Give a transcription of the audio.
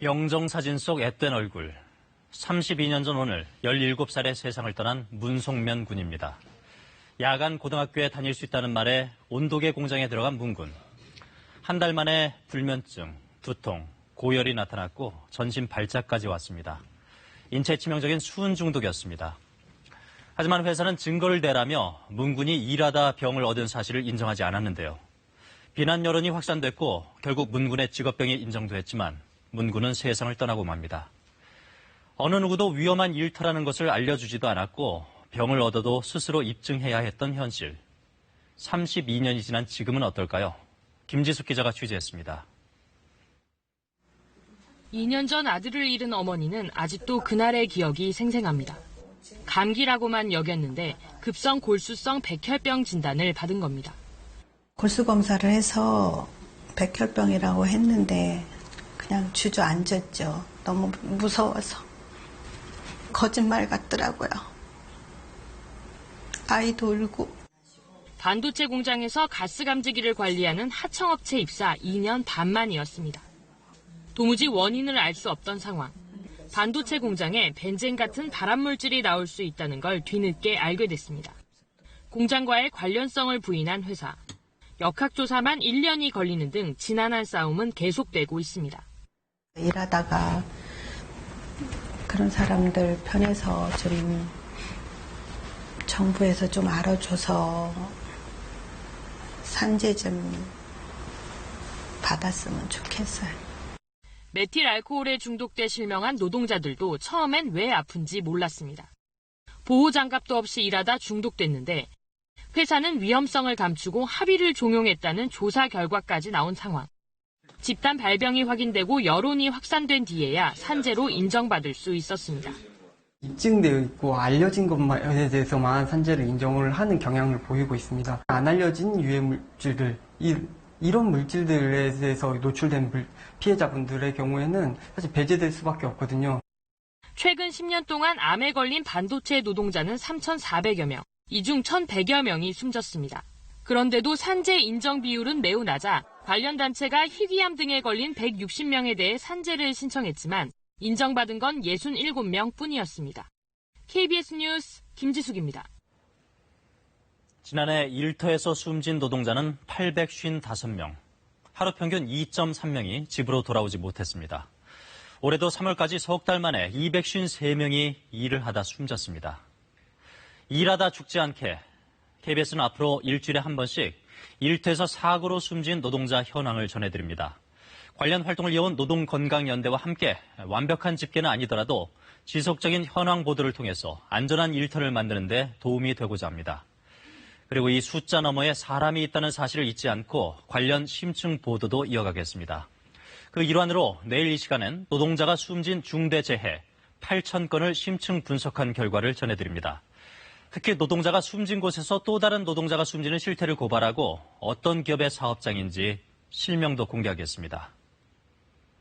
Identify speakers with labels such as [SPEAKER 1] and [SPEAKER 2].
[SPEAKER 1] 영정사진 속 앳된 얼굴. 32년 전 오늘 17살에 세상을 떠난 문송면 군입니다. 야간 고등학교에 다닐 수 있다는 말에 온도계 공장에 들어간 문 군. 한 달 만에 불면증, 두통, 고열이 나타났고 전신 발작까지 왔습니다. 인체 치명적인 수은 중독이었습니다. 하지만 회사는 증거를 대라며 문 군이 일하다 병을 얻은 사실을 인정하지 않았는데요. 비난 여론이 확산됐고 결국 문 군의 직업병이 인정됐지만 문 군은 세상을 떠나고 맙니다. 어느 누구도 위험한 일터라는 것을 알려주지도 않았고 병을 얻어도 스스로 입증해야 했던 현실. 32년이 지난 지금은 어떨까요? 김지숙 기자가 취재했습니다.
[SPEAKER 2] 2년 전 아들을 잃은 어머니는 아직도 그날의 기억이 생생합니다. 감기라고만 여겼는데 급성 골수성 백혈병 진단을 받은 겁니다.
[SPEAKER 3] 골수 검사를 해서 백혈병이라고 했는데 그냥 주저앉았죠. 너무 무서워서. 거짓말 같더라고요. 아이도 울고.
[SPEAKER 2] 반도체 공장에서 가스 감지기를 관리하는 하청업체 입사 2년 반 만이었습니다. 도무지 원인을 알 수 없던 상황. 반도체 공장에 벤젠 같은 발암물질이 나올 수 있다는 걸 뒤늦게 알게 됐습니다. 공장과의 관련성을 부인한 회사. 역학조사만 1년이 걸리는 등 지난한 싸움은 계속되고 있습니다.
[SPEAKER 3] 일하다가 그런 사람들 편에서 좀 정부에서 좀 알아줘서 산재 좀 받았으면 좋겠어요.
[SPEAKER 2] 메틸 알코올에 중독돼 실명한 노동자들도 처음엔 왜 아픈지 몰랐습니다. 보호장갑도 없이 일하다 중독됐는데 회사는 위험성을 감추고 합의를 종용했다는 조사 결과까지 나온 상황. 집단 발병이 확인되고 여론이 확산된 뒤에야 산재로 인정받을 수 있었습니다.
[SPEAKER 4] 입증되어 있고 알려진 것만에 대해서만 산재를 인정을 하는 경향을 보이고 있습니다. 안 알려진 유해 물질들, 이런 물질들에 대해서 노출된 피해자분들의 경우에는 사실 배제될 수밖에 없거든요.
[SPEAKER 2] 최근 10년 동안 암에 걸린 반도체 노동자는 3,400여 명, 이 중 1,100여 명이 숨졌습니다. 그런데도 산재 인정 비율은 매우 낮아 관련 단체가 희귀암 등에 걸린 160명에 대해 산재를 신청했지만 인정받은 건 67명 뿐이었습니다. KBS 뉴스 김지숙입니다.
[SPEAKER 1] 지난해 일터에서 숨진 노동자는 855명. 하루 평균 2.3명이 집으로 돌아오지 못했습니다. 올해도 3월까지 석 달 만에 253명이 일을 하다 숨졌습니다. 일하다 죽지 않게 KBS는 앞으로 일주일에 한 번씩 일터에서 사고로 숨진 노동자 현황을 전해드립니다. 관련 활동을 이어온 노동건강연대와 함께 완벽한 집계는 아니더라도 지속적인 현황 보도를 통해서 안전한 일터를 만드는 데 도움이 되고자 합니다. 그리고 이 숫자 너머에 사람이 있다는 사실을 잊지 않고 관련 심층 보도도 이어가겠습니다. 그 일환으로 내일 이 시간엔 노동자가 숨진 중대재해 8,000건을 심층 분석한 결과를 전해드립니다. 특히 노동자가 숨진 곳에서 또 다른 노동자가 숨지는 실태를 고발하고 어떤 기업의 사업장인지 실명도 공개하겠습니다.